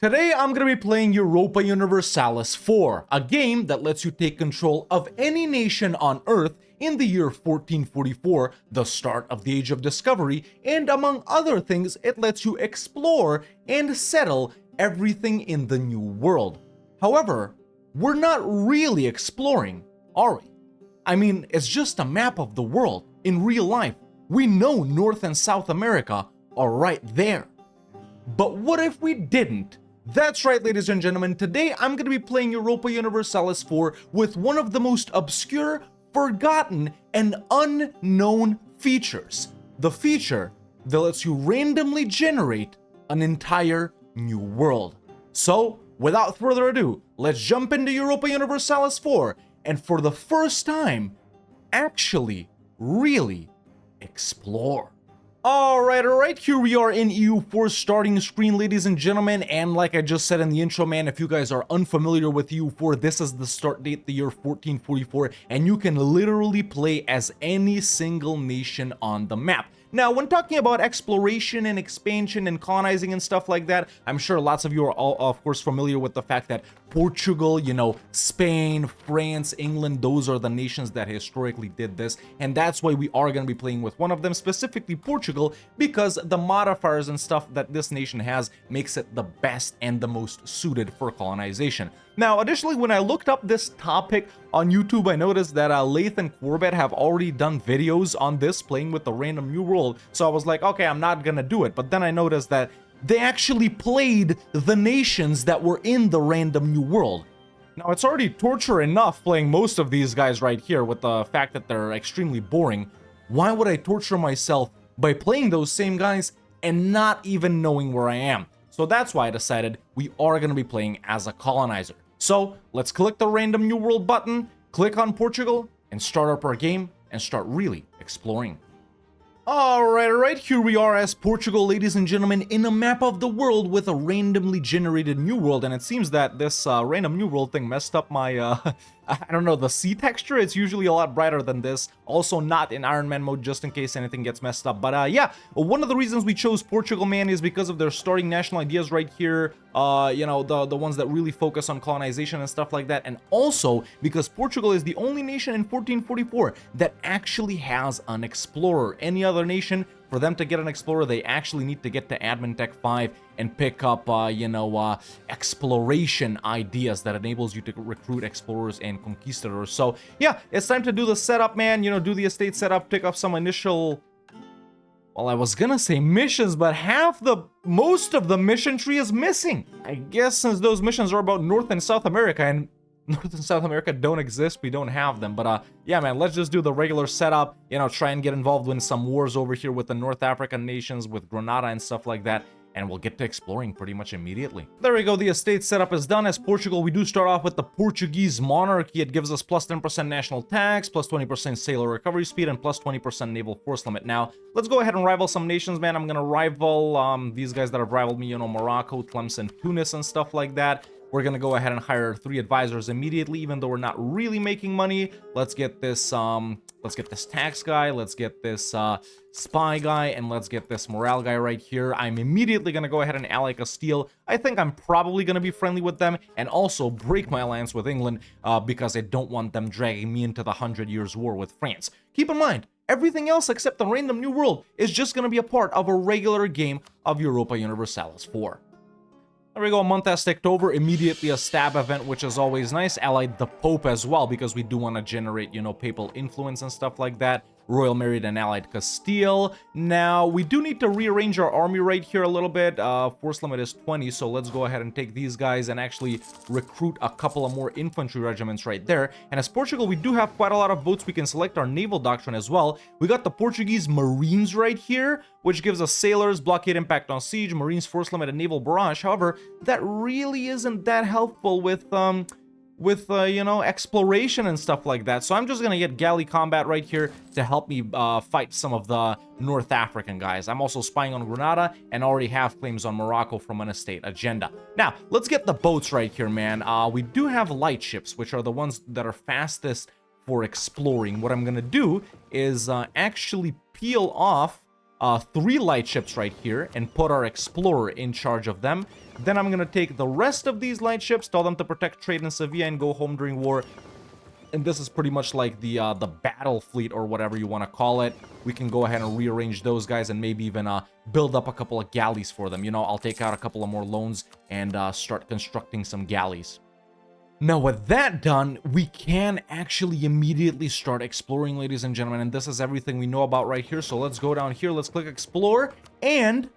Today I'm going to be playing Europa Universalis 4, a game that lets you take control of any nation on Earth in the year 1444, the start of the Age of Discovery, and among other things, it lets you explore and settle everything in the New World. However, we're not really exploring, are we? I mean, it's just a map of the world. In real life, we know North and South America are right there. But what if we didn't? That's right, ladies and gentlemen, today I'm going to be playing Europa Universalis 4 with one of the most obscure, forgotten, and unknown features. The feature that lets you randomly generate an entire new world. So, without further ado, let's jump into Europa Universalis 4 and for the first time, actually, really explore. Alright, here we are in EU4 starting screen, ladies and gentlemen, and like I just said in the intro, man, if you guys are unfamiliar with EU4, this is the start date, the year 1444, and you can literally play as any single nation on the map. Now, when talking about exploration and expansion and colonizing and stuff like that, I'm sure lots of you are all, of course, familiar with the fact that Portugal, Spain, France, England, those are the nations that historically did this, and that's why we are going to be playing with one of them, specifically Portugal, because the modifiers and stuff that this nation has makes it the best and the most suited for colonization. Now, additionally, when I looked up this topic on YouTube, I noticed that Lath and Corbett have already done videos on this, playing with the random new world, so I was like, okay, I'm not gonna do it, but then I noticed that they actually played the nations that were in the random new world. Now, it's already torture enough playing most of these guys right here with the fact that they're extremely boring. Why would I torture myself by playing those same guys and not even knowing where I am? So that's why I decided we are going to be playing as a colonizer. So let's click the random new world button, click on Portugal, and start up our game and start really exploring. Alright, here we are as Portugal, ladies and gentlemen, in a map of the world with a randomly generated new world, and it seems that this random new world thing messed up my, I don't know, the sea texture. It's usually a lot brighter than this. Also not in Iron Man mode, just in case anything gets messed up. But yeah, one of the reasons we chose Portugal, man, is because of their starting national ideas right here. The ones that really focus on colonization and stuff like that. And also because Portugal is the only nation in 1444 that actually has an explorer. Any other nation, for them to get an explorer, they actually need to get to Admin Tech 5 and pick up, exploration ideas that enables you to recruit explorers and conquistadors. So yeah, it's time to do the setup, man. Do the estate setup, pick up some initial, well, I was gonna say missions, but most of the mission tree is missing. I guess since those missions are about North and South America, and North and South America don't exist, we don't have them. But yeah, man, let's just do the regular setup, try and get involved in some wars over here with the North African nations, with Granada and stuff like that, and we'll get to exploring pretty much immediately. There we go, the estate setup is done. As Portugal, we do start off with the Portuguese monarchy. It gives us plus 10% national tax, plus 20% sailor recovery speed, and plus 20% naval force limit. Now, let's go ahead and rival some nations, man. I'm gonna rival these guys that have rivaled me, Morocco, Tlemcen, Tunis, and stuff like that. We're gonna go ahead and hire 3 advisors immediately, even though we're not really making money. Let's get this tax guy, let's get this spy guy, and let's get this morale guy right here. I'm immediately gonna go ahead and ally Castile. I think I'm probably gonna be friendly with them and also break my alliance with England because I don't want them dragging me into the 100 Years' War with France. Keep in mind, everything else except the random new world is just gonna be a part of a regular game of Europa Universalis 4. There we go, a month has ticked over, immediately a stab event, which is always nice. Allied the Pope as well, because we do want to generate, papal influence and stuff like that. Royal married and allied Castile. Now, we do need to rearrange our army right here a little bit. Force limit is 20, so let's go ahead and take these guys and actually recruit a couple of more infantry regiments right there. And as Portugal, we do have quite a lot of votes. We can select our naval doctrine as well. We got the Portuguese Marines right here, which gives us sailors, blockade impact on siege, Marines force limit, and naval barrage. However, that really isn't that helpful with exploration and stuff like that. So I'm just gonna get galley combat right here to help me fight some of the North African guys. I'm also spying on Granada and already have claims on Morocco from an estate agenda. Now, let's get the boats right here, man. We do have light ships, which are the ones that are fastest for exploring. What I'm gonna do is actually peel off 3 lightships right here and put our explorer in charge of them. Then I'm gonna take the rest of these lightships, tell them to protect trade in Sevilla and go home during war. And this is pretty much like the battle fleet or whatever you want to call it. We can go ahead and rearrange those guys and maybe even build up a couple of galleys for them. You know, I'll take out a couple of more loans and start constructing some galleys. Now, with that done, we can actually immediately start exploring, ladies and gentlemen. And this is everything we know about right here. So let's go down here. Let's click explore. And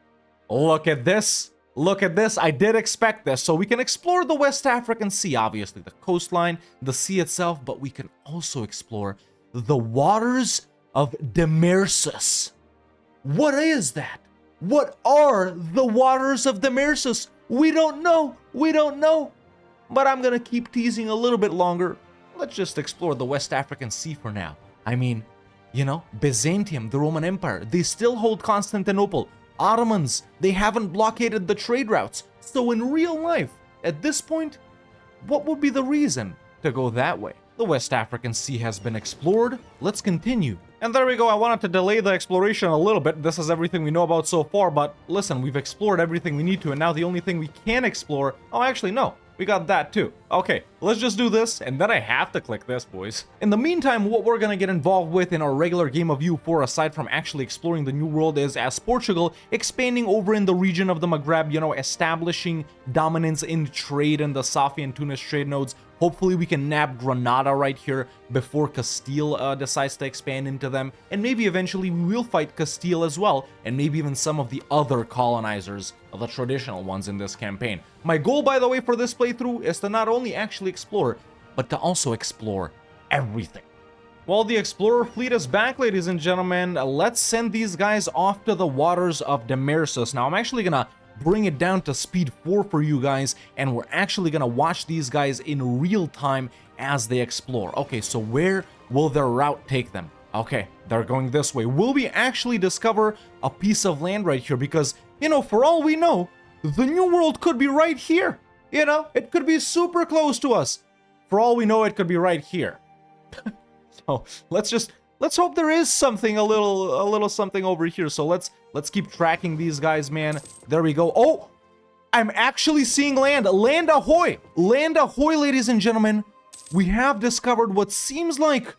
look at this. Look at this. I did expect this. So we can explore the West African Sea, obviously, the coastline, the sea itself, but we can also explore the waters of Demersus. What is that? What are the waters of Demersus? We don't know. We don't know. But I'm gonna keep teasing a little bit longer. Let's just explore the West African Sea for now. I mean, you know, Byzantium, the Roman Empire, they still hold Constantinople. Ottomans, they haven't blockaded the trade routes. So in real life, at this point, what would be the reason to go that way? The West African Sea has been explored. Let's continue. And there we go. I wanted to delay the exploration a little bit. This is everything we know about so far, but listen, we've explored everything we need to, and now the only thing we can explore... Oh, actually, no. We got that too. Okay, let's just do this, and then I have to click this, boys. In the meantime, what we're gonna get involved with in our regular game of EU4, aside from actually exploring the New World, is as Portugal expanding over in the region of the Maghreb, you know, establishing dominance in trade in the Safi and Tunis trade nodes. Hopefully we can nab Granada right here before Castile decides to expand into them. And maybe eventually we will fight Castile as well, and maybe even some of the other colonizers, the traditional ones in this campaign. My goal, by the way, for this playthrough is to not only actually explore, but to also explore everything. Well, the Explorer fleet is back, ladies and gentlemen. Let's send these guys off to the waters of Demersus. Now, I'm actually gonna bring it down to speed 4 for you guys, and we're actually gonna watch these guys in real time as they explore. Okay, so where will their route take them? Okay, they're going this way. Will we actually discover a piece of land right here? Because, you know, for all we know, the New World could be right here. You know, it could be super close to us. For all we know, it could be right here. So let's hope there is something, a little something over here. So let's keep tracking these guys, man. There we go. Oh, I'm actually seeing land. Land ahoy! Land ahoy, ladies and gentlemen. We have discovered what seems like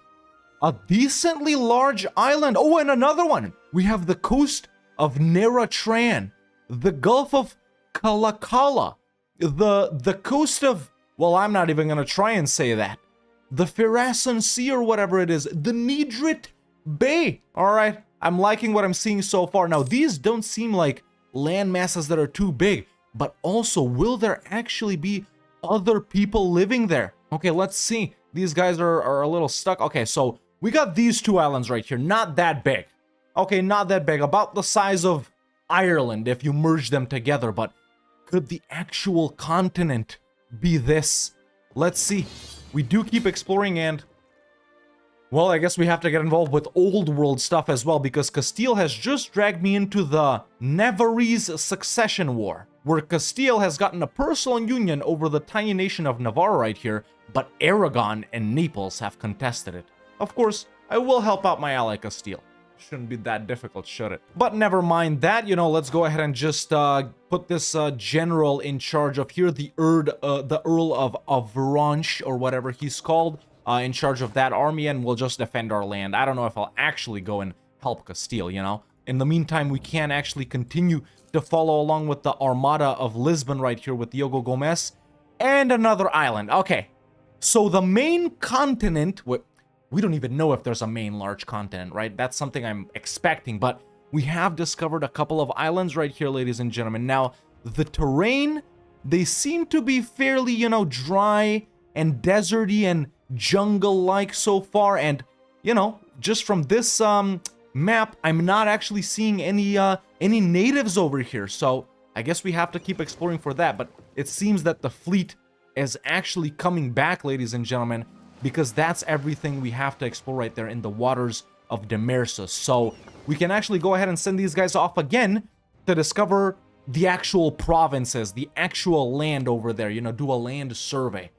a decently large island. Oh, and another one. We have the coast of Neratran, the Gulf of Kalakala, the coast of, well, I'm not even gonna try and say that. The Firasan Sea or whatever it is, the Nidrit Bay. All right, I'm liking what I'm seeing so far. Now, these don't seem like land masses that are too big, but also, will there actually be other people living there? Okay, let's see. These guys are a little stuck. Okay, so we got these 2 islands right here, not that big. Okay, not that big, about the size of Ireland if you merge them together, but could the actual continent be this? Let's see. We do keep exploring, and well, I guess we have to get involved with old world stuff as well, because Castile has just dragged me into the Navarrese Succession War, where Castile has gotten a personal union over the tiny nation of Navarre right here, but Aragon and Naples have contested it. Of course, I will help out my ally Castile. Shouldn't be that difficult, should it? But never mind that, you know, let's go ahead and just put this general in charge of here, the Earl of Avranches, or whatever he's called, in charge of that army, and we'll just defend our land. I don't know if I'll actually go and help Castile, you know? In the meantime, we can actually continue to follow along with the Armada of Lisbon right here with Diogo Gomez, and another island. Okay, so the main continent... We don't even know if there's a main large continent, right? That's something I'm expecting, but we have discovered a couple of islands right here, ladies and gentlemen. Now, the terrain, they seem to be fairly, you know, dry and deserty and jungle-like so far, and, you know, just from this map, I'm not actually seeing any natives over here, so I guess we have to keep exploring for that, but it seems that the fleet is actually coming back, ladies and gentlemen, because that's everything we have to explore right there in the waters of Demersus. So we can actually go ahead and send these guys off again to discover the actual provinces, the actual land over there, you know, do a land survey.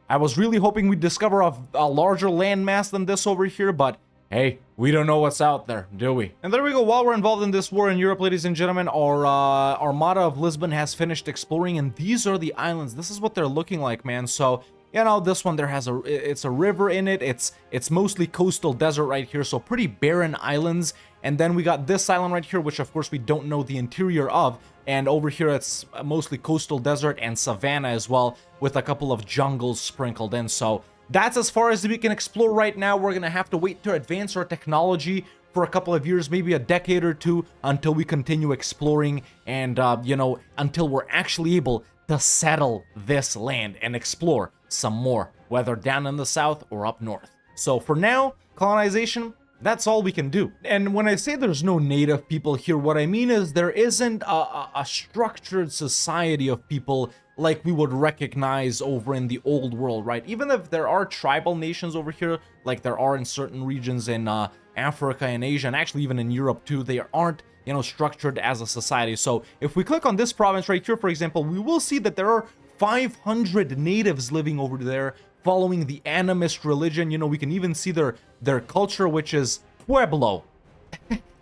I was really hoping we'd discover a larger landmass than this over here, but hey, we don't know what's out there, do we? And there we go. While we're involved in this war in Europe, ladies and gentlemen, our Armada of Lisbon has finished exploring, and these are the islands. This is what they're looking like, man. So, you know, this one, it's a river in it. It's mostly coastal desert right here, so pretty barren islands. And then we got this island right here, which of course we don't know the interior of. And over here, it's mostly coastal desert and savanna as well, with a couple of jungles sprinkled in. So that's as far as we can explore right now. We're gonna have to wait to advance our technology for a couple of years, maybe a decade or two, until we continue exploring and, you know, until we're actually able to settle this land and explore some more, whether down in the south or up north. So for now, colonization, that's all we can do. And when I say there's no native people here, what I mean is there isn't a structured society of people like we would recognize over in the old world, right? Even if there are tribal nations over here, like there are in certain regions in Africa and Asia, and actually even in Europe too, they aren't, you know, structured as a society. So if we click on this province right here, for example, we will see that there are 500 natives living over there following the animist religion. You know, we can even see their culture, which is Pueblo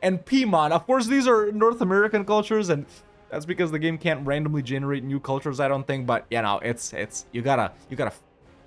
and Piedmont. Of course, these are North American cultures, and that's because the game can't randomly generate new cultures, I don't think. But you know, it's you gotta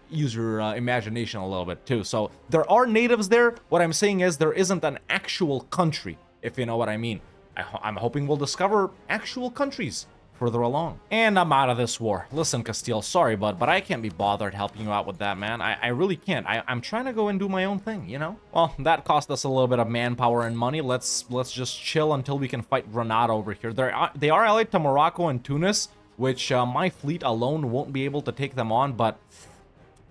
use your imagination a little bit too. So there are natives there. What I'm saying is there isn't an actual country, if you know what I mean. I'm hoping we'll discover actual countries further along. And I'm out of this war. Listen, Castile, sorry, bud, but I can't be bothered helping you out with that, man. I really can't. I'm trying to go and do my own thing, you know? Well, that cost us a little bit of manpower and money. Let's just chill until we can fight Granada over here. They are allied to Morocco and Tunis, which my fleet alone won't be able to take them on, but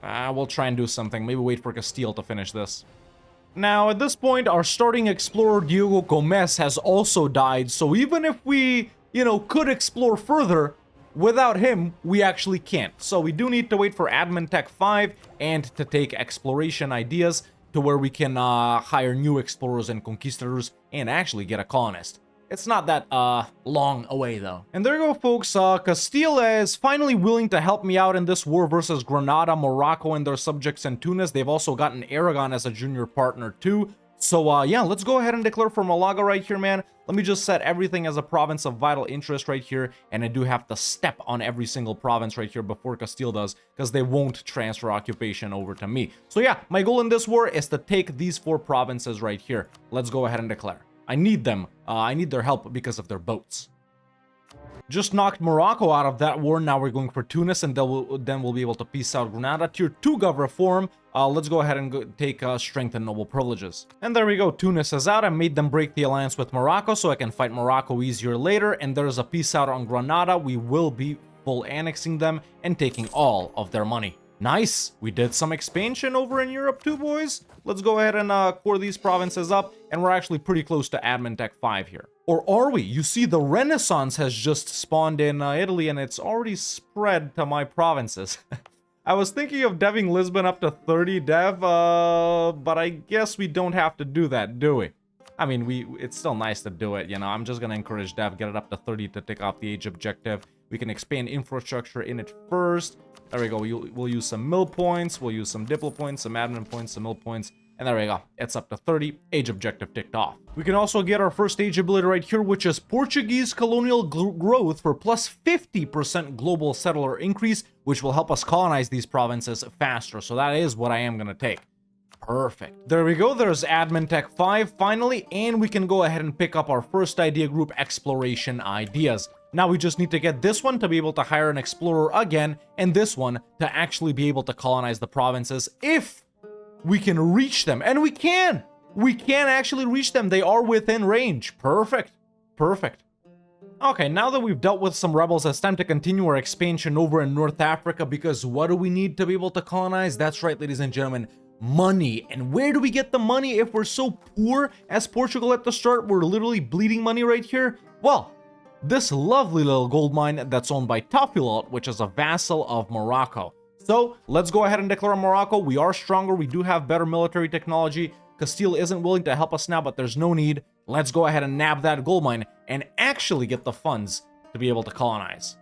we'll try and do something. Maybe wait for Castile to finish this. Now, at this point, our starting explorer, Diego Gomez, has also died, so even if we, you know, could explore further, without him, we actually can't. So we do need to wait for Admin Tech 5 and to take exploration ideas to where we can hire new explorers and conquistadors and actually get a colonist. It's not that long away though. And there you go, folks. Castile is finally willing to help me out in this war versus Granada, Morocco, and their subjects in Tunis. They've also gotten Aragon as a junior partner too. So yeah, let's go ahead and declare for Malaga right here, man. Let me just set everything as a province of vital interest right here. And I do have to step on every single province right here before Castile does, because they won't transfer occupation over to me. So yeah, my goal in this war is to take these 4 provinces right here. Let's go ahead and declare. I need them. I need their help because of their boats. Just knocked Morocco out of that war. Now we're going for Tunis, and then we'll be able to peace out Granada. Tier 2 gov reform. Let's go ahead and take strength and noble privileges. And there we go. Tunis is out. I made them break the alliance with Morocco so I can fight Morocco easier later. And there's a peace out on Granada. We will be full annexing them and taking all of their money. Nice. We did some expansion over in Europe too, boys. Let's go ahead and core these provinces up, and we're actually pretty close to Admin Tech 5 here. Or are we? You see, the Renaissance has just spawned in Italy, and it's already spread to my provinces. I was thinking of deving Lisbon up to 30 dev, but I guess we don't have to do that, do we? I mean, it's still nice to do it, you know. I'm just gonna encourage dev, get it up to 30 to tick off the age objective. We can expand infrastructure in it first. There we go. We'll use some mill points. We'll use some diplo points, some admin points, some mill points. And there we go. It's up to 30. Age objective ticked off. We can also get our first age ability right here, which is Portuguese colonial growth for plus 50% global settler increase, which will help us colonize these provinces faster. So that is what I am going to take. Perfect. There we go. There's Admin Tech 5 finally, and we can go ahead and pick up our first idea group, exploration ideas. Now we just need to get this one to be able to hire an explorer again, and this one to actually be able to colonize the provinces if we can reach them. And we can! We can actually reach them. They are within range. Perfect. Perfect. Okay, now that we've dealt with some rebels, it's time to continue our expansion over in North Africa, because what do we need to be able to colonize? That's right, ladies and gentlemen. Money. And where do we get the money if we're so poor as Portugal at the start? We're literally bleeding money right here. Well, this lovely little gold mine that's owned by Tafilalt, which is a vassal of Morocco. So let's go ahead and declare Morocco. We are stronger. We do have better military technology. Castile isn't willing to help us now, but there's no need. Let's go ahead and nab that gold mine and actually get the funds to be able to colonize.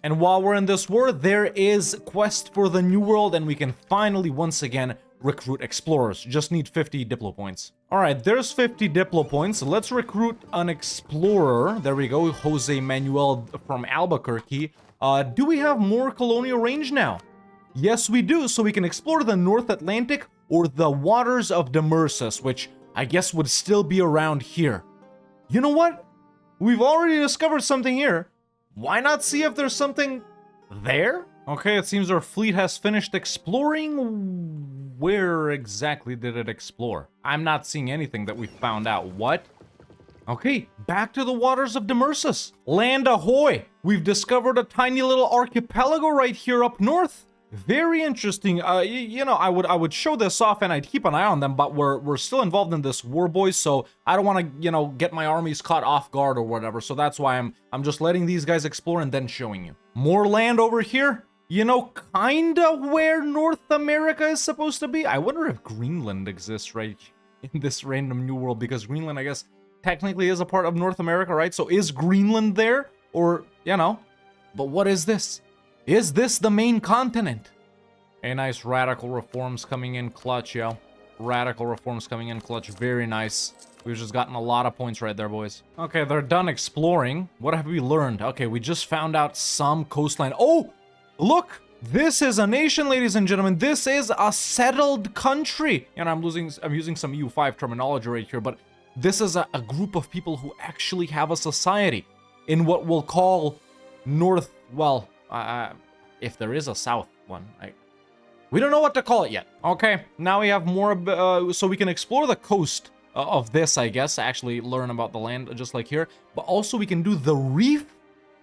And while we're in this war, there is Quest for the New World, and we can finally once again recruit explorers. Just need 50 Diplo points. All right, there's 50 Diplo points. Let's recruit an explorer. There we go, Jose Manuel from Albuquerque. Do we have more colonial range now? Yes, we do. So we can explore the North Atlantic or the waters of Demersus, which I guess would still be around here. You know what? We've already discovered something here. Why not see if there's something there? Okay, it seems our fleet has finished exploring. Where exactly did it explore? I'm not seeing anything that we found out. What? Okay, back to the waters of Demersus. Land ahoy! We've discovered a tiny little archipelago right here up north. Very interesting. You know, I would show this off and I'd keep an eye on them, but we're still involved in this war, boys, so I don't want to, you know, get my armies caught off guard or whatever. So that's why I'm just letting these guys explore and then showing you. More land over here. You know, kinda where North America is supposed to be. I wonder if Greenland exists right in this random new world, because Greenland, I guess, technically is a part of North America, right? So is Greenland there? Or, you know, but what is this? Is this the main continent? A nice radical reforms coming in clutch, yo. Radical reforms coming in clutch. Very nice. We've just gotten a lot of points right there, boys. Okay, they're done exploring. What have we learned? Okay, we just found out some coastline. Oh, look! This is a nation, ladies and gentlemen. This is a settled country. And I'm using some EU5 terminology right here, but this is a group of people who actually have a society in what we'll call North, well, if there is a south one, we don't know what to call it yet. Okay, now we have more, so we can explore the coast of this, I guess, actually learn about the land just like here, but also we can do the Reef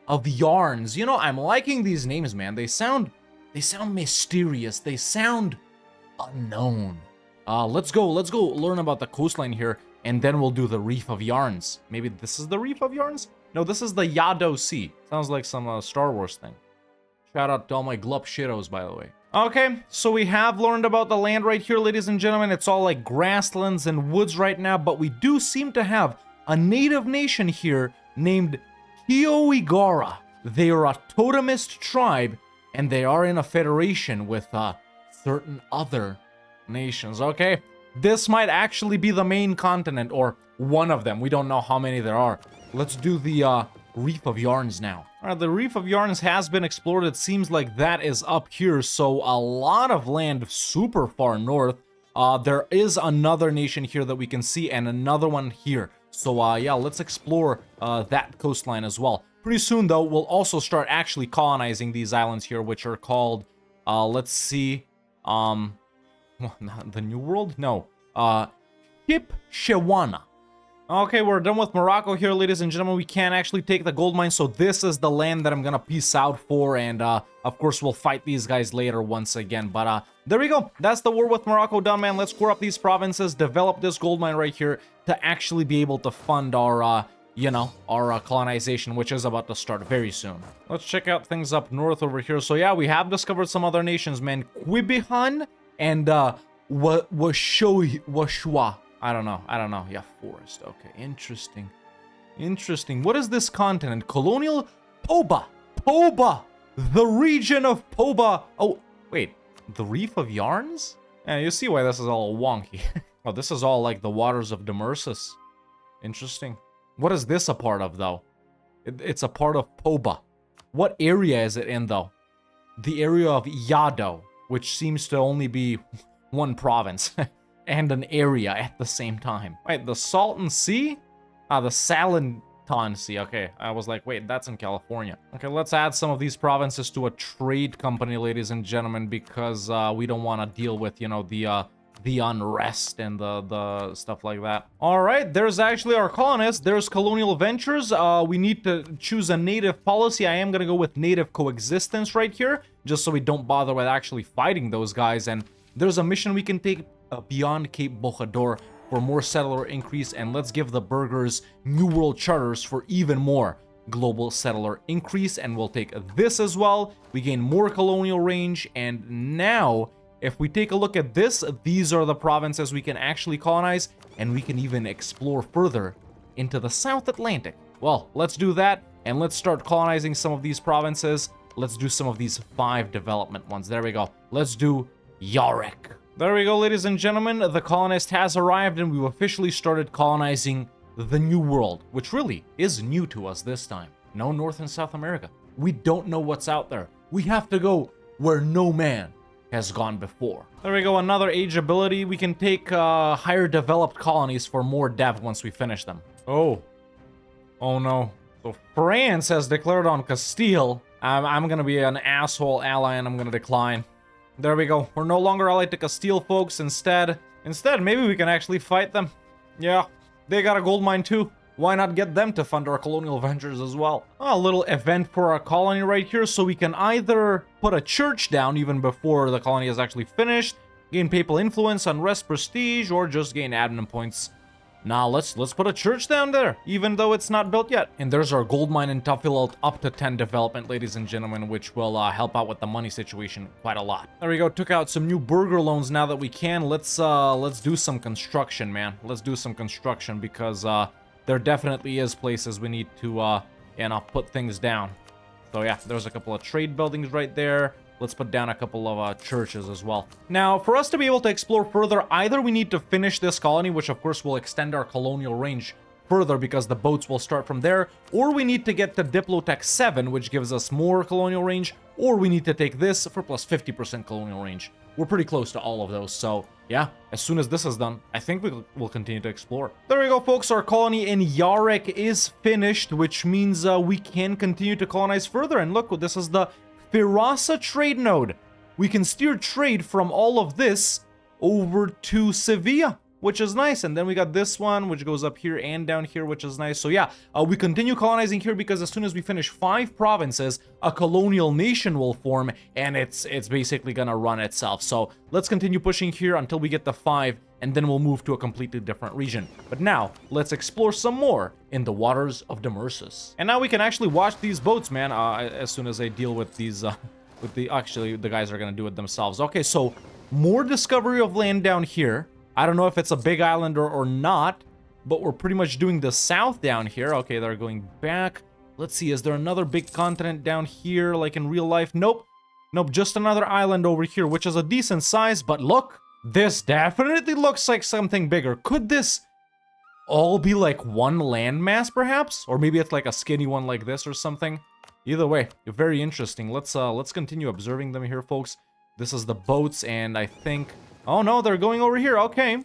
of Yarns. You know, I'm liking these names, man. They sound mysterious. They sound unknown. Let's go learn about the coastline here, and then we'll do the Reef of Yarns. Maybe this is the Reef of Yarns? No, this is the Yado Sea. Sounds like some Star Wars thing. Shout out to all my glup shittos, by the way. Okay, so we have learned about the land right here, ladies and gentlemen. It's all like grasslands and woods right now, but we do seem to have a native nation here named Kioigara. They are a totemist tribe, and they are in a federation with certain other nations, okay? This might actually be the main continent, or one of them. We don't know how many there are. Let's do the Reef of Yarns now. All right, the Reef of Yarns has been explored. It seems like that is up here, so a lot of land super far north. There is another nation here that we can see, and another one here. So, yeah, let's explore that coastline as well. Pretty soon, though, we'll also start actually colonizing these islands here, which are called, let's see, the New World? No, Shipshewana. Okay, we're done with Morocco here, ladies and gentlemen. We can't actually take the gold mine, so this is the land that I'm gonna peace out for, and of course we'll fight these guys later once again. But there we go. That's the war with Morocco done, man. Let's core up these provinces, develop this gold mine right here to actually be able to fund our you know, our colonization, which is about to start very soon. Let's check out things up north over here. So yeah, we have discovered some other nations, man. Quibihan and Washwa. I don't know. Yeah, forest. Okay, interesting. What is this continent? Colonial Poba. The region of Poba. Oh, wait. The Reef of Yarns? Yeah, you see why this is all wonky. Oh, this is all like the waters of Demersus. Interesting. What is this a part of, though? It's a part of Poba. What area is it in, though? The area of Yado, which seems to only be one province. And an area at the same time. Wait, the Salton Sea? The Salanton Sea. Okay, I was like, wait, that's in California. Okay, let's add some of these provinces to a trade company, ladies and gentlemen, because we don't want to deal with, you know, the unrest and the stuff like that. All right, there's actually our colonists. There's colonial ventures. We need to choose a native policy. I am going to go with native coexistence right here, just so we don't bother with actually fighting those guys. And there's a mission we can take beyond Cape Bojador for more settler increase, and let's give the burghers New World charters for even more global settler increase, and we'll take this as well. We gain more colonial range, and now if we take a look at this, these are the provinces we can actually colonize, and we can even explore further into the South Atlantic. Well, let's do that, and let's start colonizing some of these provinces. Let's do some of these 5 development ones. There we go. Let's do Yarek. There we go, ladies and gentlemen. The colonist has arrived and we've officially started colonizing the New World, which really is new to us this time. No North and South America. We don't know what's out there. We have to go where no man has gone before. There we go, another age ability. We can take higher developed colonies for more dev once we finish them. Oh no. So France has declared on Castile. I'm gonna be an asshole ally and I'm gonna decline. There we go. We're no longer allied to Castile, folks. Instead, maybe we can actually fight them. Yeah, they got a gold mine too. Why not get them to fund our colonial ventures as well? A little event for our colony right here, so we can either put a church down even before the colony is actually finished, gain papal influence, unrest, prestige, or just gain admin points. Now let's put a church down there, even though it's not built yet. And there's our gold mine in Tafilalt up to 10 development, ladies and gentlemen, which will help out with the money situation quite a lot. There we go. Took out some new burger loans now that we can. Let's do some construction, man. Let's do some construction because there definitely is places we need to put things down. So yeah, there's a couple of trade buildings right there. Let's put down a couple of churches as well. Now, for us to be able to explore further, either we need to finish this colony, which of course will extend our colonial range further because the boats will start from there, or we need to get to Diplotech 7, which gives us more colonial range, or we need to take this for plus 50% colonial range. We're pretty close to all of those, so yeah, as soon as this is done, I think we'll continue to explore. There we go, folks. Our colony in Yarek is finished, which means we can continue to colonize further. And look, this is the Firasa trade node. We can steer trade from all of this over to Sevilla, which is nice. And then we got this one, which goes up here and down here, which is nice. So yeah, we continue colonizing here because as soon as we finish 5 provinces, a colonial nation will form, and it's basically gonna run itself. So let's continue pushing here until we get to 5, and then we'll move to a completely different region. But now, let's explore some more in the waters of Demursus. And now we can actually watch these boats, man, as soon as I deal with these, actually, the guys are gonna do it themselves. Okay, so more discovery of land down here. I don't know if it's a big island or not, but we're pretty much doing the south down here. Okay, they're going back. Let's see, is there another big continent down here, like in real life? Nope. Nope, just another island over here, which is a decent size, but look, this definitely looks like something bigger. Could this all be like one landmass, perhaps? Or maybe it's like a skinny one like this or something? Either way, very interesting. Let's continue observing them here, folks. This is the boats, and I think... Oh no, they're going over here. Okay.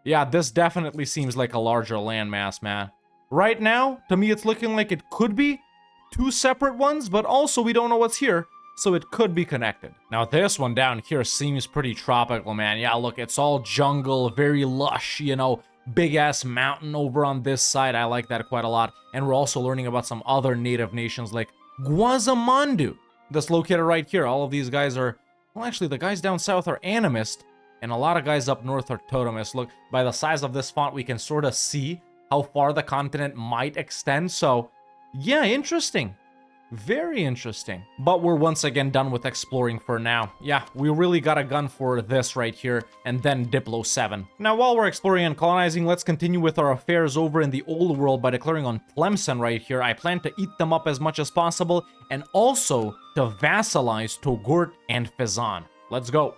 Yeah, this definitely seems like a larger landmass, man. Right now, to me, it's looking like it could be 2 separate ones, but also we don't know what's here, so it could be connected. Now, this one down here seems pretty tropical, man. Yeah, look, it's all jungle, very lush, you know, big-ass mountain over on this side. I like that quite a lot. And we're also learning about some other native nations like Guazamandu that's located right here. All of these guys are... Well, actually, the guys down south are animist, and a lot of guys up north are totemist. Look, by the size of this font, we can sort of see how far the continent might extend. So, yeah, interesting. Very interesting. But we're once again done with exploring for now. Yeah, we really got a gun for this right here, and then Diplo 7. Now, while we're exploring and colonizing, let's continue with our affairs over in the old world by declaring on Tlemcen right here. I plan to eat them up as much as possible, and also to vassalize Togourt and Fezzan. Let's go.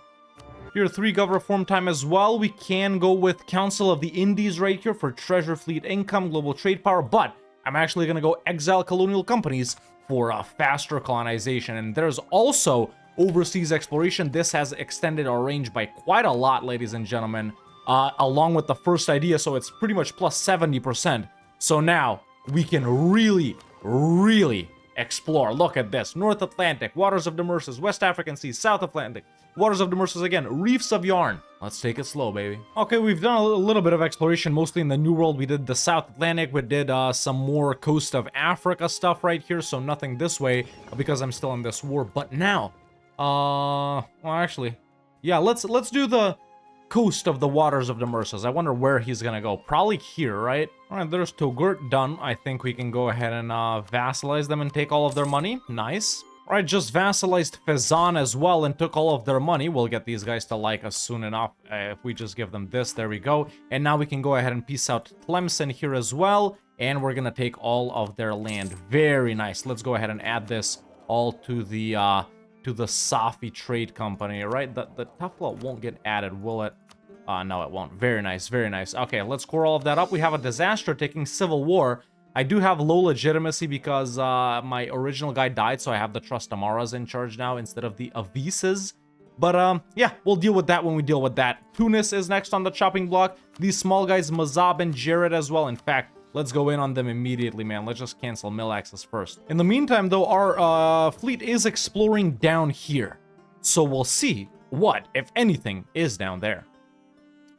Here, 3 gov reform time as well. We can go with Council of the Indies right here for treasure fleet income, global trade power, but I'm actually going to go exile colonial companies for a faster colonization. And there's also overseas exploration. This has extended our range by quite a lot, ladies and gentlemen, along with the first idea, so it's pretty much plus 70%. So now we can really explore. Look at this. North Atlantic, waters of Demursus, West African Sea, South Atlantic, waters of Demursus again, reefs of yarn. Let's take it slow, baby. Okay, we've done a little bit of exploration, mostly in the New World. We did the South Atlantic. We did some more coast of Africa stuff right here, so nothing this way because I'm still in this war. But now, well, actually, yeah, let's do the coast of the waters of Demursus. I wonder where he's gonna go. Probably here, right? All right, there's Togourt done. I think we can go ahead and vassalize them and take all of their money. Nice. All right, just vassalized Fezzan as well and took all of their money. We'll get these guys to like us soon enough if we just give them this. There we go. And now we can go ahead and peace out Tlemcen here as well. And we're gonna take all of their land. Very nice. Let's go ahead and add this all to the to the Safi Trade Company, right? The Tufla won't get added, will it? No, it won't. Very nice, very nice. Okay, let's core all of that up. We have a disaster taking civil war. I do have low legitimacy because my original guy died, so I have the Trustamaras in charge now instead of the Avises. But yeah, we'll deal with that when we deal with that. Tunis is next on the chopping block. These small guys, Mazab and Jared as well. In fact, let's go in on them immediately, man. Let's just cancel mill access first. In the meantime, though, our fleet is exploring down here. So we'll see what, if anything, is down there.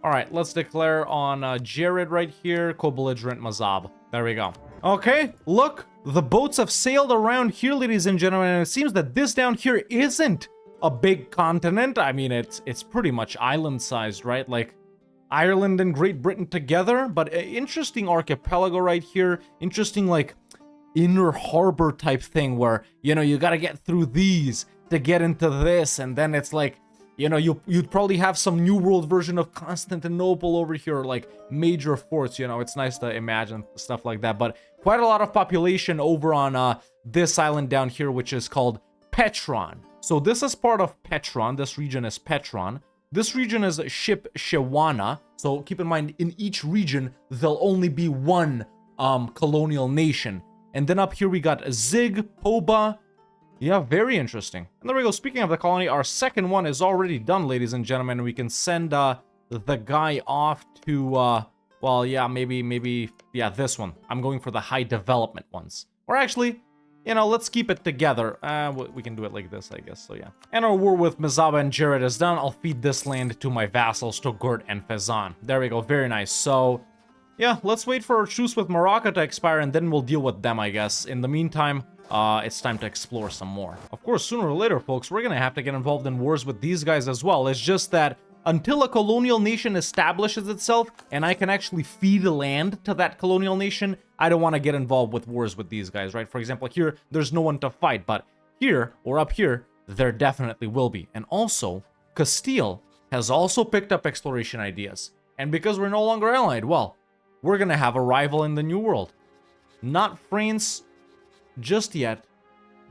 All right, let's declare on Jared right here, co-belligerent Mazab. There we go. Okay, look, the boats have sailed around here, ladies and gentlemen, and it seems that this down here isn't a big continent. I mean, it's pretty much island-sized, right? Like Ireland and Great Britain together, but interesting archipelago right here. Interesting, like, inner harbor type thing where, you know, you gotta get through these to get into this, and then it's like, you know, you'd probably have some New World version of Constantinople over here, like major forts, you know. It's nice to imagine stuff like that, but quite a lot of population over on this island down here, which is called Petron. So this is part of Petron. This region is Petron. This region is Shipshewana. So keep in mind, in each region, there'll only be one colonial nation. And then up here we got Zig, Poba. Yeah, very interesting. And there we go. Speaking of the colony, our second one is already done, ladies and gentlemen. We can send the guy off to, well, yeah, maybe, yeah, this one. I'm going for the high development ones. Or actually, you know, let's keep it together. We can do it like this, I guess, so yeah. And our war with Mazaba and Jared is done. I'll feed this land to my vassals, Togurt and Fezan. There we go, very nice. So, yeah, let's wait for our truce with Morocco to expire, and then we'll deal with them, I guess. In the meantime, it's time to explore some more. Of course, sooner or later, folks, we're gonna have to get involved in wars with these guys as well. It's just that until a colonial nation establishes itself and I can actually feed land to that colonial nation, I don't want to get involved with wars with these guys, right? For example, here, there's no one to fight, but here, or up here, there definitely will be. And also, Castile has also picked up exploration ideas. And because we're no longer allied, well, we're gonna have a rival in the New World. Not France just yet,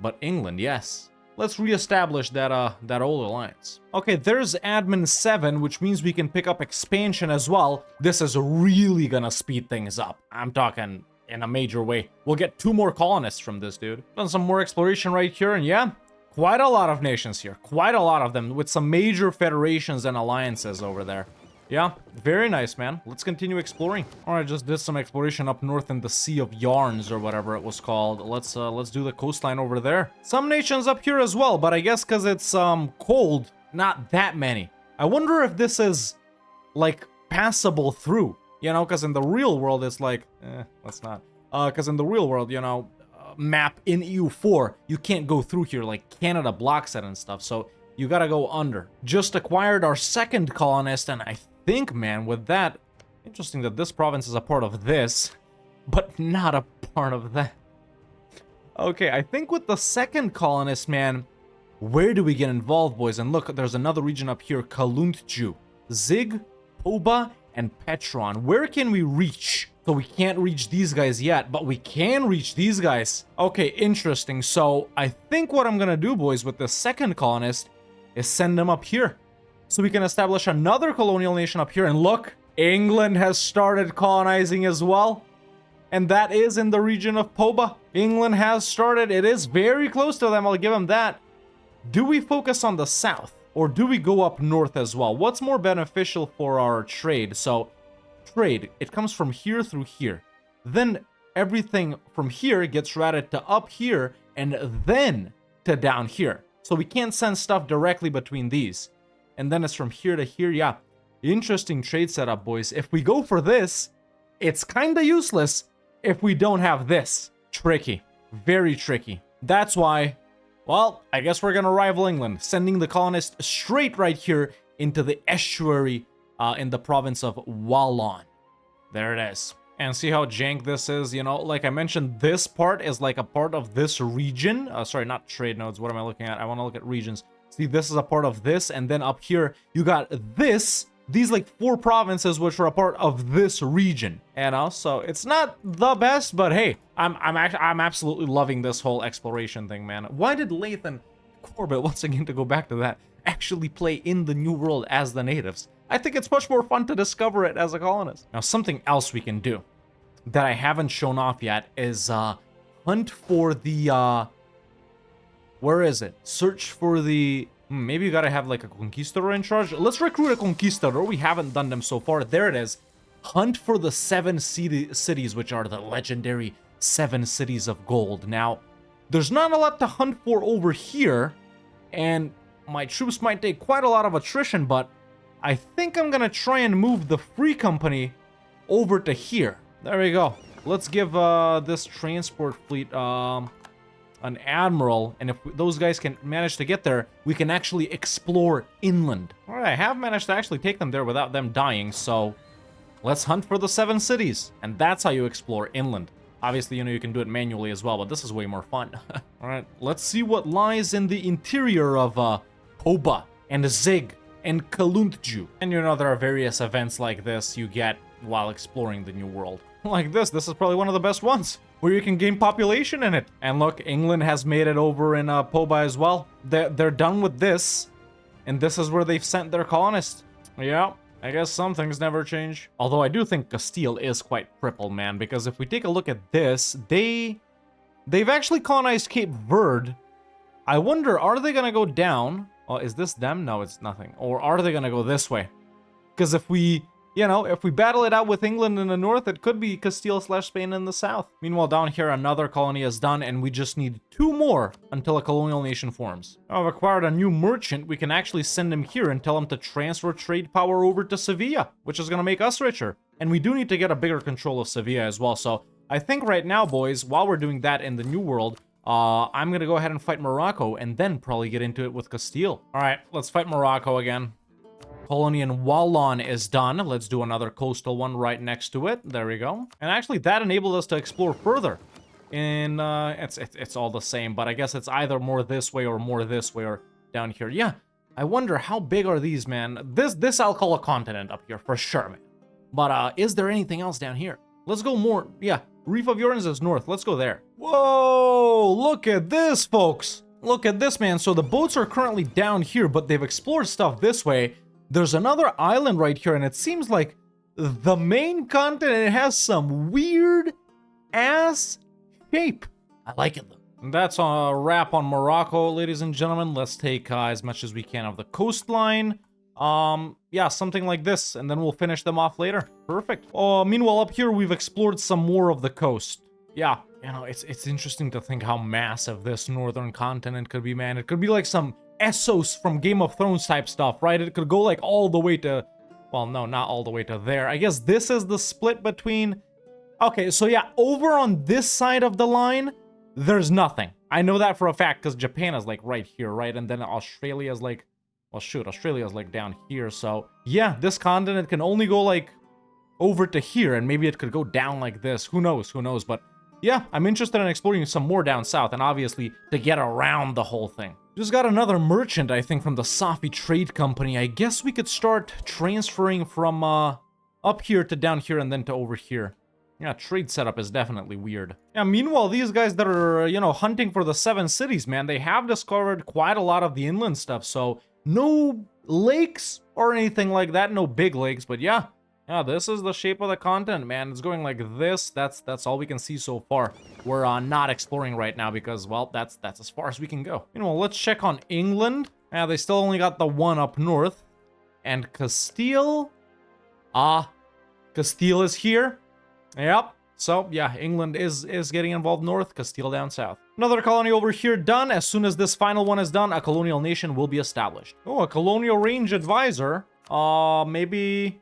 but England, yes. Let's reestablish that old alliance. Okay, there's admin 7, which means we can pick up expansion as well. This is really gonna speed things up. I'm talking in a major way. We'll get 2 more colonists from this dude. Done some more exploration right here, and yeah, quite a lot of nations here. Quite a lot of them, with some major federations and alliances over there. Yeah, very nice, man. Let's continue exploring. All right, just did some exploration up north in the Sea of Yarns or whatever it was called. Let's do the coastline over there. Some nations up here as well, but I guess because it's cold, not that many. I wonder if this is like passable through, you know, because in the real world it's like, let's not. Because in the real world, you know, map in EU4, you can't go through here, like Canada blocks it and stuff. So you gotta go under. Just acquired our second colonist, and I think, man, with that, interesting that this province is a part of this, but not a part of that. Okay, I think with the second colonist, man, where do we get involved, boys? And look, there's another region up here, Kaluntju, Zig, Poba, and Petron. Where can we reach? So we can't reach these guys yet, but we can reach these guys. Okay, interesting. So I think what I'm gonna do, boys, with the second colonist is send them up here. So we can establish another colonial nation up here. And look, England has started colonizing as well. And that is in the region of Poba. England has started. It is very close to them, I'll give them that. Do we focus on the south? Or do we go up north as well? What's more beneficial for our trade? So, trade, it comes from here through here. Then everything from here gets routed to up here and then to down here. So we can't send stuff directly between these. And then it's from here to here. Yeah, interesting trade setup, boys. If we go for this, it's kind of useless if we don't have this. Tricky. Very tricky. That's why, well, I guess we're going to rival England, sending the colonists straight right here into the estuary in the province of Wallon. There it is. And see how jank this is, you know, like I mentioned, this part is like a part of this region. Sorry, not trade nodes. What am I looking at? I want to look at regions. See, this is a part of this, and then up here, you got this, these like 4 provinces which are a part of this region, you know? So it's not the best, but hey, I'm absolutely loving this whole exploration thing, man. Why did Lathan Corbett once again to go back to that. Actually play in the New World as the natives. I think it's much more fun to discover it as a colonist. Now, something else we can do that I haven't shown off yet is hunt for the, where is it? Search for the, maybe you gotta have like a conquistador in charge. Let's recruit a conquistador. We haven't done them so far. There it is. Hunt for the 7 cities, which are the legendary 7 cities of gold. Now, there's not a lot to hunt for over here, and my troops might take quite a lot of attrition, but I think I'm gonna try and move the Free Company over to here. There we go. Let's give this transport fleet an admiral, and if those guys can manage to get there, we can actually explore inland. All right, I have managed to actually take them there without them dying, so let's hunt for the 7 cities, and that's how you explore inland. Obviously, you know, you can do it manually as well, but this is way more fun. All right, let's see what lies in the interior of Poba and Zig and Kaluntju. And you know, there are various events like this you get while exploring the New World. Like this is probably one of the best ones, where you can gain population in it. And look, England has made it over in Poba as well. They're done with this, and this is where they've sent their colonists. Yeah, I guess some things never change. Although I do think Castile is quite crippled, man, because if we take a look at this, they've actually colonized Cape Verde. I wonder, are they gonna go down? Oh, is this them? No, it's nothing. Or are they gonna go this way? Because if we, you know, if we battle it out with England in the north, it could be Castile/Spain in the south. Meanwhile, down here, another colony is done, and we just need 2 more until a colonial nation forms. I've acquired a new merchant. We can actually send him here and tell him to transfer trade power over to Sevilla, which is gonna make us richer. And we do need to get a bigger control of Sevilla as well. So I think right now, boys, while we're doing that in the New World, I'm gonna go ahead and fight Morocco and then probably get into it with Castile. All right, let's fight Morocco again. Colony in Wallon is done. Let's do another coastal one right next to it. There we go. And actually, that enabled us to explore further. In it's all the same, but I guess it's either more this way or down here. Yeah, I wonder how big are these, man. This I'll call a continent up here for sure, man. But is there anything else down here? Let's go more. Yeah, Reef of Jordan is north. Let's go there. Whoa, look at this, folks. Look at this, man. So the boats are currently down here, but they've explored stuff this way. There's another island right here, and it seems like the main continent has some weird ass shape. I like it though. And that's a wrap on Morocco, ladies and gentlemen. Let's take as much as we can of the coastline. Yeah, something like this, and then we'll finish them off later. Perfect. Meanwhile, up here, we've explored some more of the coast. Yeah, you know, it's interesting to think how massive this northern continent could be, man. It could be like some Essos from Game of Thrones type stuff, right? It could go like all the way to, well, no, not all the way to there. I guess this is the split between, okay, so yeah, over on this side of the line, there's nothing. I know that for a fact, because Japan is like right here, right? And then Australia's like, well, shoot, Australia's like down here, so yeah, this continent can only go like over to here, and maybe it could go down like this. Who knows, but yeah, I'm interested in exploring some more down south, and obviously to get around the whole thing. Just got another merchant, I think, from the Safi Trade Company. I guess we could start transferring from up here to down here and then to over here. Yeah, trade setup is definitely weird. Yeah, meanwhile, these guys that are, you know, hunting for the 7 cities, man, they have discovered quite a lot of the inland stuff, so no lakes or anything like that, no big lakes, but yeah, this is the shape of the continent, man. It's going like this. That's all we can see so far. We're not exploring right now because, well, that's as far as we can go. You know, let's check on England. Yeah, they still only got the one up north. And Castile. Castile is here. Yep. So, yeah, England is getting involved north, Castile down south. Another colony over here done. As soon as this final one is done, a colonial nation will be established. Oh, a colonial range advisor. Maybe...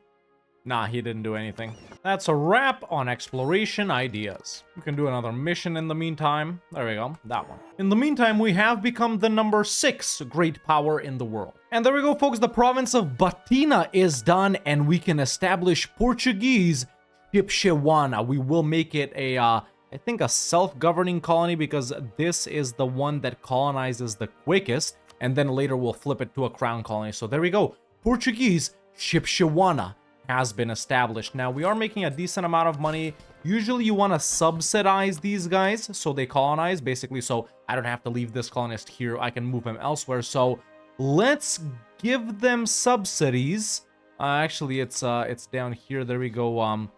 Nah, he didn't do anything. That's a wrap on exploration ideas. We can do another mission in the meantime. There we go, that one. In the meantime, we have become the number 6 great power in the world. And there we go, folks. The province of Batina is done, and we can establish Portuguese Chipchewana. We will make it a, I think, a self-governing colony, because this is the one that colonizes the quickest, and then later we'll flip it to a crown colony. So there we go. Portuguese Chipchewana has been established. Now, we are making a decent amount of money. Usually you want to subsidize these guys so they colonize, basically, so I don't have to leave this colonist here. I can move him elsewhere. So let's give them subsidies. Actually, it's down here. There we go.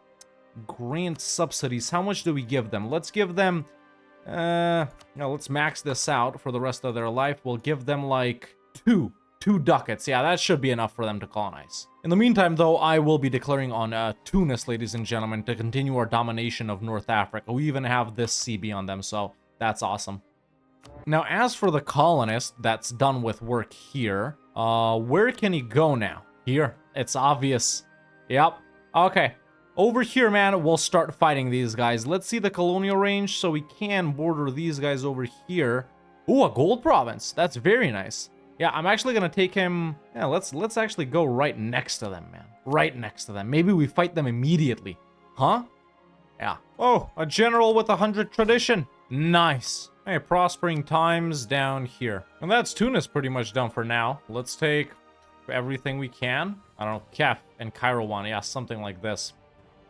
Grant subsidies. How much do we give them? Let's give them, let's max this out for the rest of their life. We'll give them like two ducats. Yeah, that should be enough for them to colonize. In the meantime, though, I will be declaring on Tunis, ladies and gentlemen, to continue our domination of North Africa. We even have this CB on them, so that's awesome. Now, as for the colonist that's done with work here, where can he go now? Here. It's obvious. Yep. Okay. Over here, man, we'll start fighting these guys. Let's see the colonial range so we can border these guys over here. Ooh, a gold province. That's very nice. Yeah, I'm actually gonna take him. Yeah, let's actually go right next to them, man. Right next to them. Maybe we fight them immediately. Huh? Yeah. Oh, a general with 100 tradition. Nice. Hey, prospering times down here. And that's Tunis pretty much done for now. Let's take everything we can. I don't know, Kef and Kairouan. Yeah, something like this.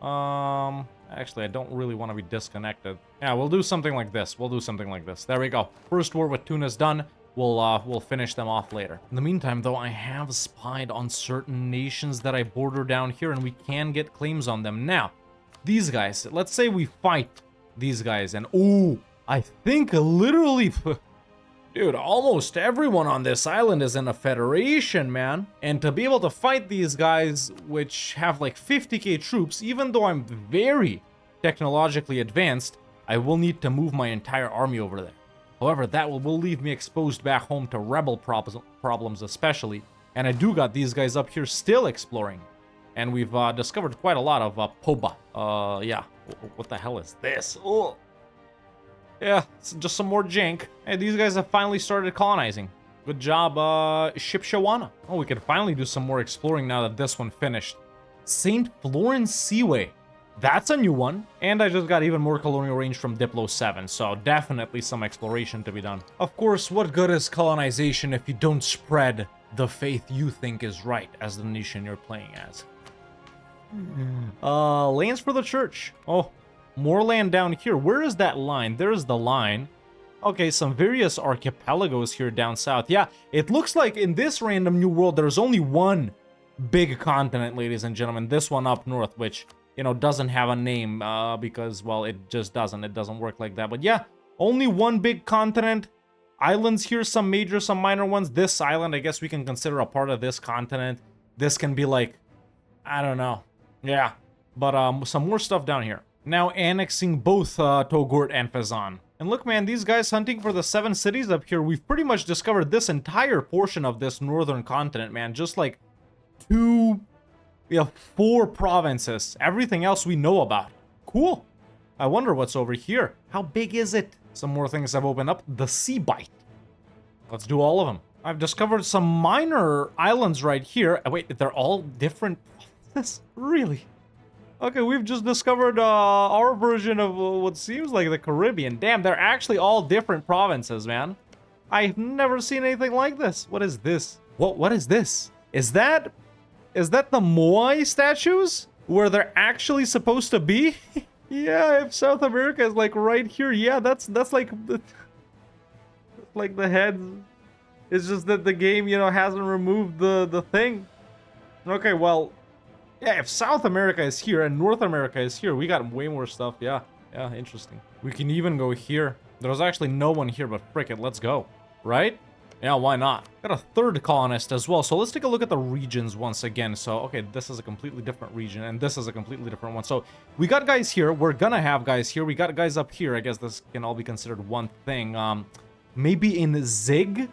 Actually, I don't really want to be disconnected. Yeah, we'll do something like this. We'll do something like this. There we go. First war with Tunis done. We'll finish them off later. In the meantime, though, I have spied on certain nations that I border down here, and we can get claims on them. Now, these guys, let's say we fight these guys, and ooh, I think literally, dude, almost everyone on this island is in a federation, man. And to be able to fight these guys, which have like 50k troops, even though I'm very technologically advanced, I will need to move my entire army over there. However, that will leave me exposed back home to rebel problems especially. And I do got these guys up here still exploring. And we've discovered quite a lot of Poba. Yeah. What the hell is this? Oh. Yeah, it's just some more jank. Hey, these guys have finally started colonizing. Good job, Shipshawana. Oh, we can finally do some more exploring now that this one finished. St. Florence Seaway. That's a new one. And I just got even more colonial range from Diplo 7, so definitely some exploration to be done. Of course, what good is colonization if you don't spread the faith you think is right as the nation you're playing as? Lands for the church. Oh, more land down here. Where is that line? There's the line. Okay, some various archipelagos here down south. Yeah, it looks like in this random new world, there's only one big continent, ladies and gentlemen. This one up north, which, you know, doesn't have a name because, well, it just doesn't. It doesn't work like that. But yeah, only one big continent. Islands here, some major, some minor ones. This island, I guess we can consider a part of this continent. This can be like, I don't know. Yeah, but some more stuff down here. Now annexing both Togourt and Fezzan. And look, man, these guys hunting for the 7 cities up here, we've pretty much discovered this entire portion of this northern continent, man. Just like 4 provinces. Everything else we know about. Cool. I wonder what's over here. How big is it? Some more things have opened up. The Sea Bite. Let's do all of them. I've discovered some minor islands right here. Wait, they're all different provinces? Really? Okay, we've just discovered our version of what seems like the Caribbean. Damn, they're actually all different provinces, man. I've never seen anything like this. What is this? What is this? Is that the Moai statues? Where they're actually supposed to be? Yeah, if South America is like right here, yeah, that's like the heads. It's just that the game, you know, hasn't removed the thing. Okay, well, yeah, if South America is here and North America is here, we got way more stuff. Yeah, interesting. We can even go here. There's actually no one here, but frick it, let's go. Right? Yeah, why not? Got a third colonist as well. So let's take a look at the regions once again. So, okay, this is a completely different region, and this is a completely different one. So we got guys here. We're gonna have guys here. We got guys up here. I guess this can all be considered one thing. Maybe in Zig,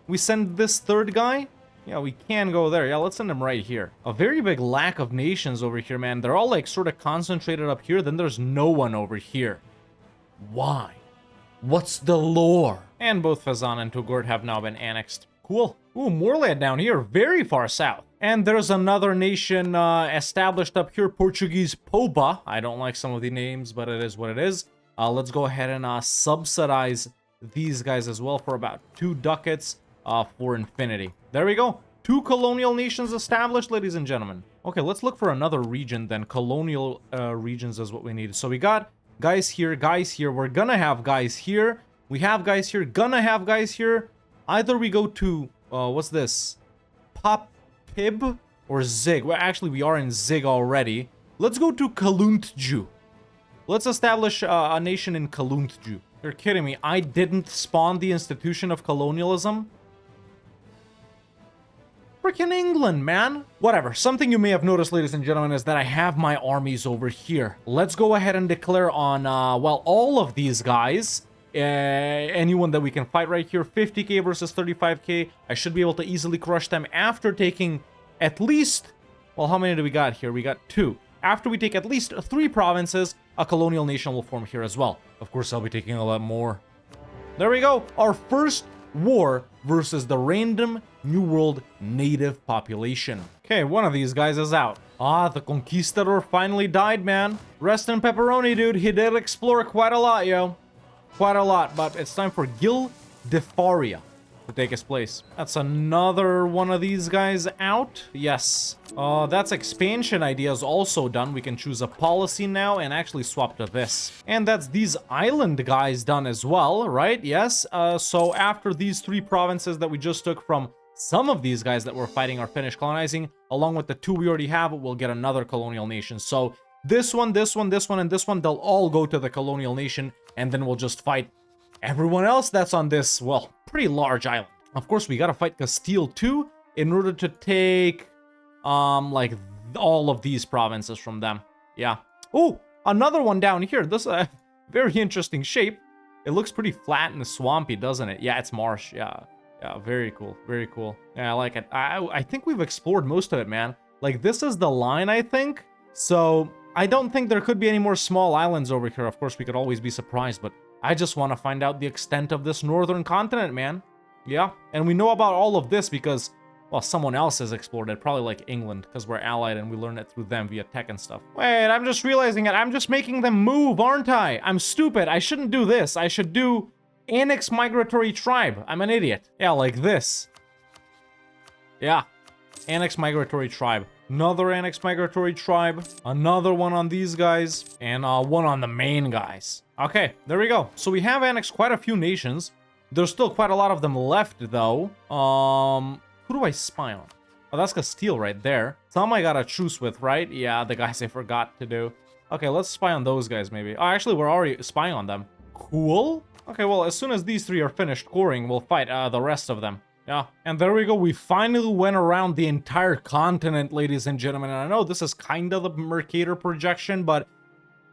we send this third guy. Yeah, we can go there. Yeah, let's send him right here. A very big lack of nations over here, man. They're all like sort of concentrated up here. Then there's no one over here. Why? What's the lore? And both Fezzan and Togourt have now been annexed. Cool. Ooh, more land down here, very far south. And there's another nation established up here, Portuguese Poba. I don't like some of the names, but it is what it is. Let's go ahead and subsidize these guys as well for about 2 ducats for infinity. There we go. 2 colonial nations established, ladies and gentlemen. Okay, let's look for another region then. Colonial regions is what we need. So we got guys here, guys here. We're gonna have guys here. We have guys here, gonna have guys here. Either we go to, what's this? Pib or Zig? Well, actually, we are in Zig already. Let's go to Kaluntju. Let's establish a nation in Kaluntju. You're kidding me. I didn't spawn the institution of colonialism? Freaking England, man. Whatever. Something you may have noticed, ladies and gentlemen, is that I have my armies over here. Let's go ahead and declare on, well, all of these guys. Anyone that we can fight right here. 50k versus 35k. I should be able to easily crush them after taking at least... Well, how many do we got here? We got 2. After we take at least 3 provinces, a colonial nation will form here as well. Of course, I'll be taking a lot more. There we go. Our first war versus the random New World native population. Okay, one of these guys is out. Ah, the conquistador finally died, man. Rest in pepperoni, dude. He did explore quite a lot, yo. Quite a lot, but it's time for Gil Defaria to take his place. That's another one of these guys out. Yes. That's expansion ideas also done. We can choose a policy now and actually swap to this. And that's these island guys done as well, right? Yes. So after these 3 provinces that we just took from some of these guys that we're fighting are finished colonizing, along with the 2 we already have, we'll get another colonial nation. So this one, this one, this one, and this one, they'll all go to the colonial nation, and then we'll just fight everyone else that's on this, well, pretty large island. Of course, we gotta fight Castile too in order to take, like, all of these provinces from them. Yeah. Oh, another one down here. This is a very interesting shape. It looks pretty flat and swampy, doesn't it? Yeah, it's marsh. Yeah. Yeah, very cool. Very cool. Yeah, I like it. I think we've explored most of it, man. Like, this is the line, I think. So, I don't think there could be any more small islands over here. Of course, we could always be surprised, but I just want to find out the extent of this northern continent, man. Yeah, and we know about all of this because, well, someone else has explored it, probably like England, because we're allied and we learn it through them via tech and stuff. Wait, I'm just realizing it. I'm just making them move, aren't I? I'm stupid. I shouldn't do this. I should do annex migratory tribe. I'm an idiot. Yeah, like this. Yeah, annex migratory tribe. Another annex migratory tribe, another one on these guys, and one on the main guys. Okay, there we go. So we have annexed quite a few nations. There's still quite a lot of them left, though. Who do I spy on? Oh, that's Castile right there. Some I got a truce with, right? Yeah, the guys I forgot to do. Okay, let's spy on those guys, maybe. Oh, actually, we're already spying on them. Cool. Okay, well, as soon as these 3 are finished coring, we'll fight the rest of them. Yeah, and there we go. We finally went around the entire continent, ladies and gentlemen. And I know this is kind of the Mercator projection, but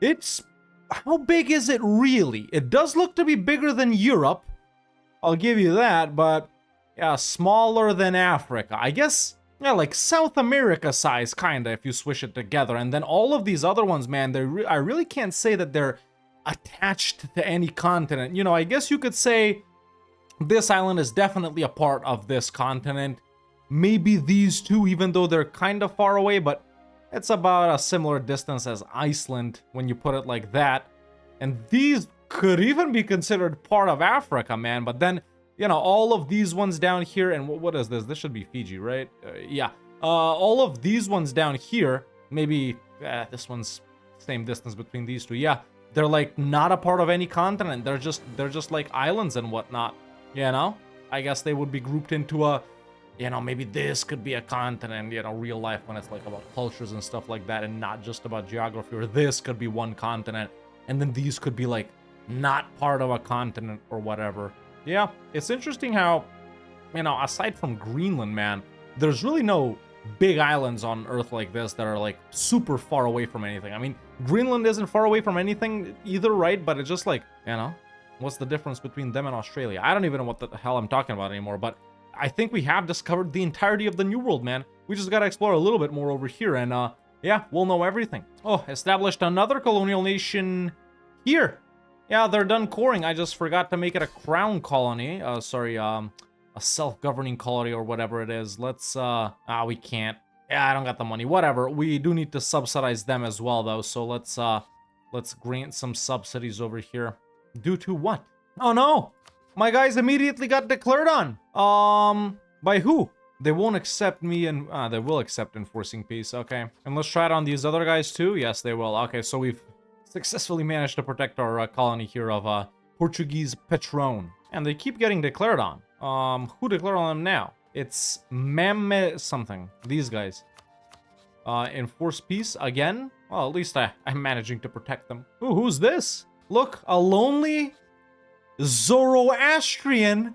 it's... How big is it really? It does look to be bigger than Europe. I'll give you that, but... Yeah, smaller than Africa. I guess, yeah, like South America size, kinda, if you swish it together. And then all of these other ones, man, I really can't say that they're attached to any continent. You know, I guess you could say... This island is definitely a part of this continent. Maybe these 2, even though they're kind of far away, but it's about a similar distance as Iceland when you put it like that. And these could even be considered part of Africa, man. But then, you know, all of these ones down here, and what is this? This should be Fiji, right? Yeah. All of these ones down here, maybe this one's same distance between these 2. Yeah, they're like not a part of any continent. They're just like islands and whatnot. You know, I guess they would be grouped into a, you know, maybe this could be a continent, you know, real life when it's like about cultures and stuff like that and not just about geography, or this could be one continent and then these could be like not part of a continent or whatever. Yeah, it's interesting how, you know, aside from Greenland, man, there's really no big islands on Earth like this that are like super far away from anything. I mean, Greenland isn't far away from anything either, right? But it's just like, you know, what's the difference between them and Australia? I don't even know what the hell I'm talking about anymore, but I think we have discovered the entirety of the New World, man. We just gotta explore a little bit more over here, and yeah, we'll know everything. Oh, established another colonial nation here. Yeah, they're done coring. I just forgot to make it a crown colony. Sorry, a self-governing colony or whatever it is. Let's, we can't. Yeah, I don't got the money. Whatever. We do need to subsidize them as well, though, so let's grant some subsidies over here. Due to what? Oh no! My guys immediately got declared on. By who? They won't accept me and they will accept enforcing peace. Okay. And let's try it on these other guys too. Yes, they will. Okay, so we've successfully managed to protect our colony here of Portuguese patron. And they keep getting declared on. Who declared on them now? It's Meme something. These guys. Enforce peace again? Well, at least I'm managing to protect them. Ooh, who's this? Look, a lonely Zoroastrian.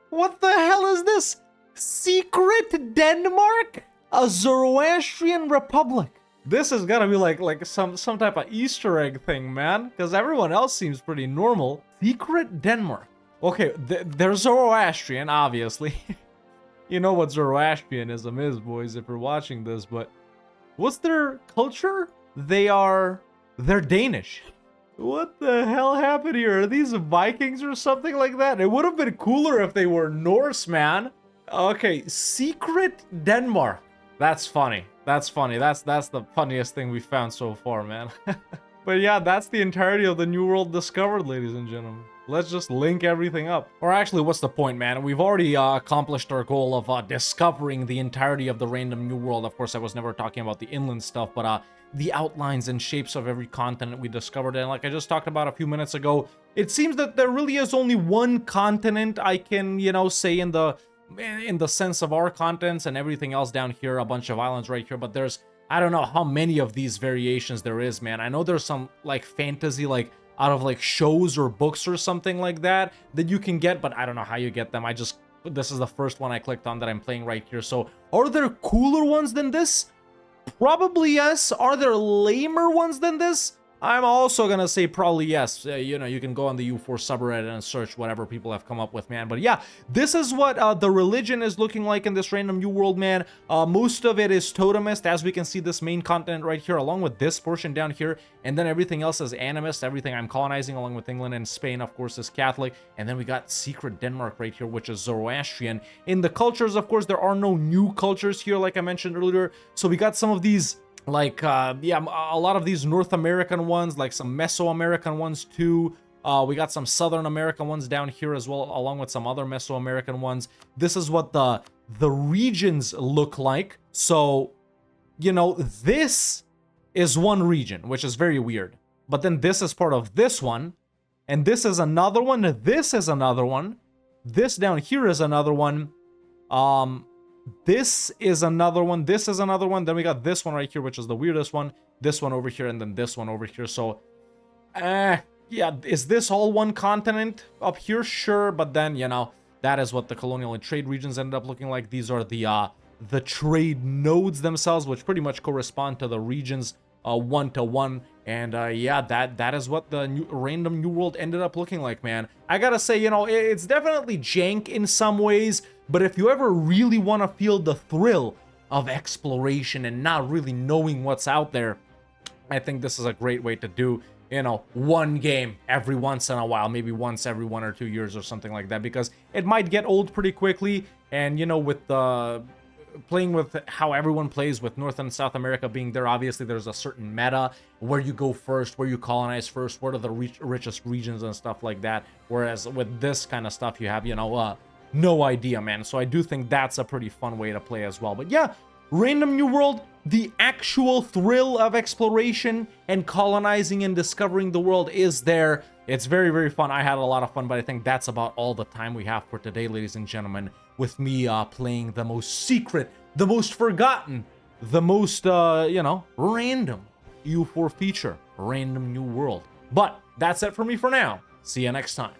What the hell is this? Secret Denmark? A Zoroastrian republic. This is gotta be like some type of Easter egg thing, man. Because everyone else seems pretty normal. Secret Denmark. Okay, they're Zoroastrian, obviously. You know what Zoroastrianism is, boys, if you're watching this, but what's their culture? They're Danish. What the hell happened here? Are these Vikings or something like that? It would have been cooler if they were Norse, man. Okay, Secret Denmark. That's funny. That's funny. That's the funniest thing we found so far, man. But yeah, that's the entirety of the New World discovered, ladies and gentlemen. Let's just link everything up. Or actually, what's the point, man? We've already accomplished our goal of discovering the entirety of the random New World. Of course, I was never talking about the inland stuff, but the outlines and shapes of every continent we discovered. And like I just talked about a few minutes ago, it seems that there really is only one continent I can, you know, say in the sense of our continents, and everything else down here, a bunch of islands right here. But there's, I don't know how many of these variations there is, man. I know there's some like fantasy, like out of like shows or books or something like that you can get, but I don't know how you get them. This is the first one I clicked on that I'm playing right here. So are there cooler ones than this? Probably yes. Are there lamer ones than this? I'm also gonna say probably yes. You know, you can go on the EU4 subreddit and search whatever people have come up with, man. But yeah, this is what the religion is looking like in this random New World, man. Most of it is totemist, as we can see this main continent right here, along with this portion down here, and then everything else is animist. Everything I'm colonizing, along with England and Spain, of course, is Catholic. And then we got Secret Denmark right here, which is Zoroastrian. In the cultures, of course, there are no new cultures here, like I mentioned earlier. So we got some of these, like yeah, a lot of these North American ones, like some Mesoamerican ones too. We got some Southern American ones down here as well, along with some other Mesoamerican ones. This is what the regions look like. So, you know, this is one region, which is very weird. But then this is part of this one, and this is another one, this is another one. This down here is another one. This is another one. This is another one. Then we got this one right here, which is the weirdest one. This one over here, and then this one over here. So, yeah, is this all one continent up here? Sure, but then, you know, that is what the colonial and trade regions ended up looking like. These are the trade nodes themselves, which pretty much correspond to the regions one-to-one. And yeah, that is what the random New World ended up looking like, man. I gotta say, you know, it's definitely jank in some ways, but if you ever really want to feel the thrill of exploration and not really knowing what's out there, I think this is a great way to do, you know, one game every once in a while, maybe once every 1 or 2 years or something like that, because it might get old pretty quickly. And, you know, with the playing with how everyone plays, with North and South America being there, obviously there's a certain meta where you go first, where you colonize first, what are the richest regions and stuff like that. Whereas with this kind of stuff, you have, you know, no idea, man. So I do think that's a pretty fun way to play as well. But yeah, random New World, the actual thrill of exploration and colonizing and discovering the world is there. It's very, very fun. I had a lot of fun, but I think that's about all the time we have for today, ladies and gentlemen, with me playing the most secret, the most forgotten, the most, you know, random EU4 feature, Random New World. But that's it for me for now. See you next time.